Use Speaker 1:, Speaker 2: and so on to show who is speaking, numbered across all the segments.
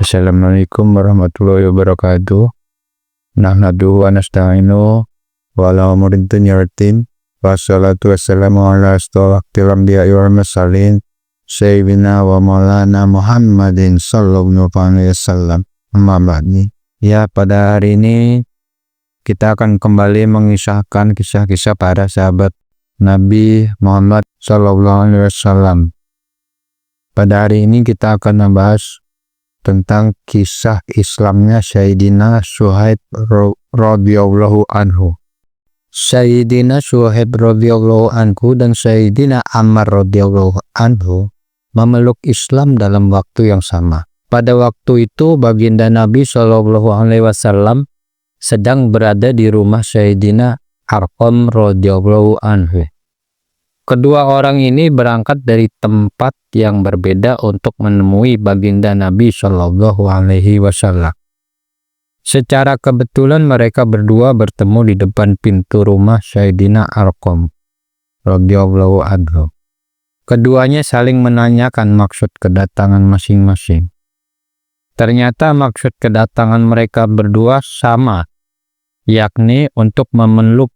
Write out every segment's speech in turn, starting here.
Speaker 1: Assalamualaikum warahmatullahi wabarakatuh. Nahmaduhu wa nasta'inu wa ala umurin dunya waddin. Wassalatu wassalamu ala asyrofil anbiya'i wal mursalin sayyidina wa maulana Muhammadin sallallahu alaihi wasallam. Amma ba'du. Ya, pada hari ini kita akan kembali mengisahkan kisah-kisah para sahabat Nabi Muhammad sallallahu alaihi wasallam. Pada hari ini kita akan membahas tentang kisah Islamnya Sayyidina Suhaib radhiyallahu anhu. Sayyidina Suhaib radhiyallahu anhu dan Sayyidina Ammar radhiyallahu anhu memeluk Islam dalam waktu yang sama. Pada waktu itu baginda Nabi Shallallahu alaihi wasallam sedang berada di rumah Sayyidina Arqam radhiyallahu anhu. Kedua orang ini berangkat dari tempat yang berbeda untuk menemui baginda Nabi Shallallahu alaihi wasallam. Secara kebetulan mereka berdua bertemu di depan pintu rumah Sayyidina Arqam radhiyallahu anhu. Keduanya saling menanyakan maksud kedatangan masing-masing. Ternyata maksud kedatangan mereka berdua sama, yakni untuk memeluk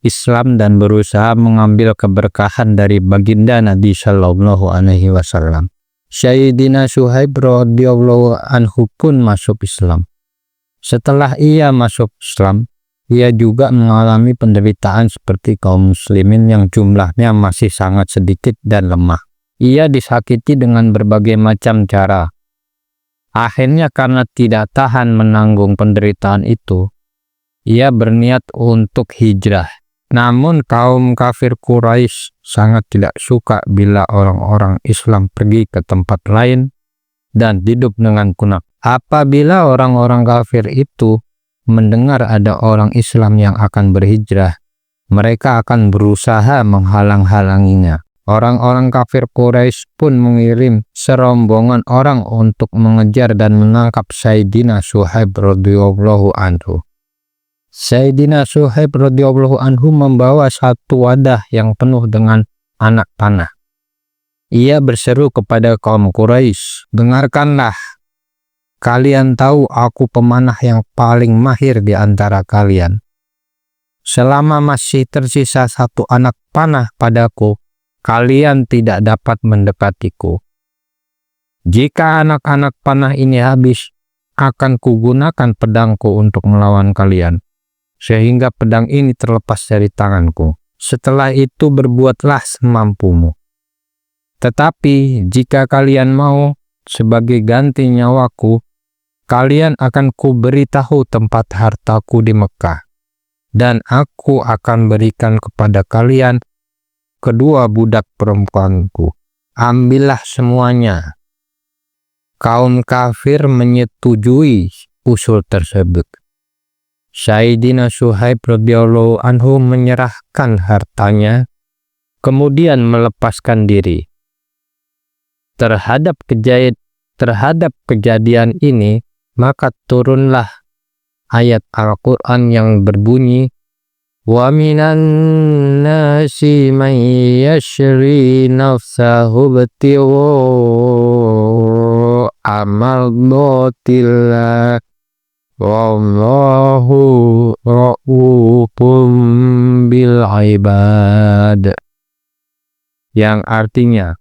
Speaker 1: Islam dan berusaha mengambil keberkahan dari baginda Nabi Shallallahu alaihi wasallam. Sayyidina Suhaib radhiyallahu anhu pun masuk Islam. Setelah ia masuk Islam, ia juga mengalami penderitaan seperti kaum muslimin yang jumlahnya masih sangat sedikit dan lemah. Ia disakiti dengan berbagai macam cara. Akhirnya karena tidak tahan menanggung penderitaan itu, ia berniat untuk hijrah. Namun kaum kafir Quraisy sangat tidak suka bila orang-orang Islam pergi ke tempat lain dan hidup dengan kunak. Apabila orang-orang kafir itu mendengar ada orang Islam yang akan berhijrah, mereka akan berusaha menghalang-halanginya. Orang-orang kafir Quraisy pun mengirim serombongan orang untuk mengejar dan menangkap Sayyidina Suhaib radhiyallahu anhu. Sayyidina Suhaib radhiyallahu anhu membawa satu wadah yang penuh dengan anak panah. Ia berseru kepada kaum Quraisy, "Dengarkanlah, kalian tahu aku pemanah yang paling mahir di antara kalian. Selama masih tersisa satu anak panah padaku, kalian tidak dapat mendekatiku. Jika anak-anak panah ini habis, akan kugunakan pedangku untuk melawan kalian, sehingga pedang ini terlepas dari tanganku. Setelah itu berbuatlah semampumu. Tetapi jika kalian mau, sebagai ganti nyawaku, kalian akan kuberitahu tempat hartaku di Mekah, dan aku akan berikan kepada kalian kedua budak perempuanku. Ambillah semuanya." Kaum kafir menyetujui usul tersebut. Sayyidina Suhaib radhiyallahu anhu menyerahkan hartanya, kemudian melepaskan diri. Terhadap kejadian ini, maka turunlah ayat Al-Quran yang berbunyi, "Wa minan nasi man yashri nafsahu ibtigha'a mardatillah wallahu ra'ufum bil ibad." Yang artinya,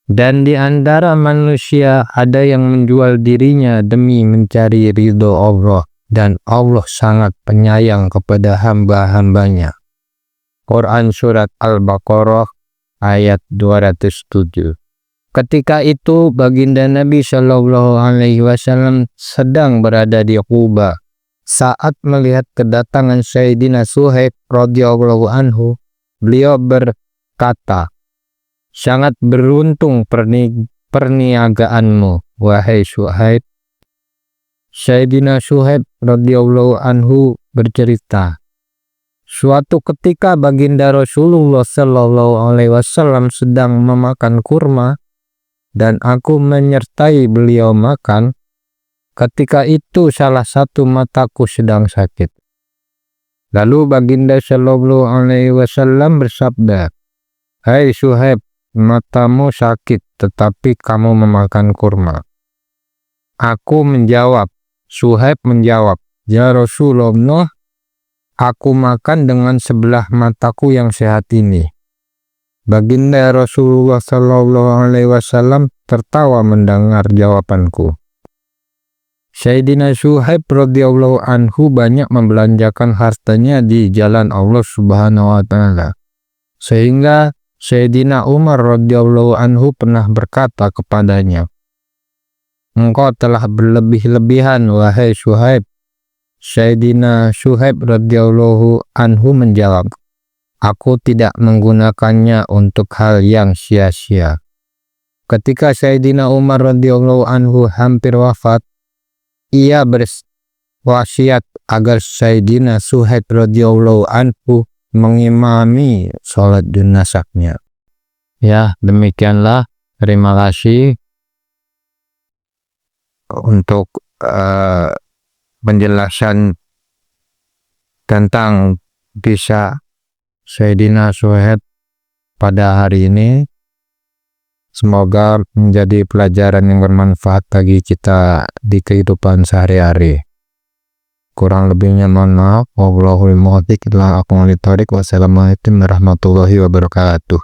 Speaker 1: dan di antara manusia ada yang menjual dirinya demi mencari ridho Allah, dan Allah sangat penyayang kepada hamba-hambanya. Quran Surat Al-Baqarah ayat 207. Ketika itu baginda Nabi Shallallahu alaihi wasallam sedang berada di Quba. Saat melihat kedatangan Sayyidina Suhaib radhiyallahu anhu, beliau berkata, "Sangat beruntung perniagaanmu, wahai Suhaib." Sayyidina Suhaib radhiyallahu anhu bercerita, "Suatu ketika baginda Rasulullah sallallahu alaihi wasallam sedang memakan kurma dan aku menyertai beliau makan. Ketika itu salah satu mataku sedang sakit. Lalu baginda sallallahu alaihi wasallam bersabda, 'Hai Suhaib, matamu sakit tetapi kamu memakan kurma. Aku menjawab, Suhaib menjawab, "Ya Rasulullah, aku makan dengan sebelah mataku yang sehat ini." Baginda Rasulullah Shallallahu Alaihi Wasallam tertawa mendengar jawabanku. Sayyidina Suhaib radhiyallahu anhu banyak membelanjakan hartanya di jalan Allah Subhanahu wa taala. Sehingga Sayyidina Umar radhiyallahu anhu pernah berkata kepadanya, "Engkau telah berlebih-lebihan wahai Suhaib." Sayyidina Suhaib radhiyallahu anhu menjawab, "Aku tidak menggunakannya untuk hal yang sia-sia." Ketika Sayyidina Umar radhiyallahu anhu hampir wafat, ia berwasiat agar Sayyidina Suhaib radhiyallahu anhu mengimami sholat jenazahnya. Ya, demikianlah. Terima kasih untuk penjelasan tentang kisah Sayyidina Suhaib pada hari ini. Semoga menjadi pelajaran yang bermanfaat bagi kita di kehidupan sehari-hari. Kurang lebihnya mohon maaf. Wallahul muwaffiq ila aqwamit thoriq. Wassalamualaikum warahmatullahi wabarakatuh.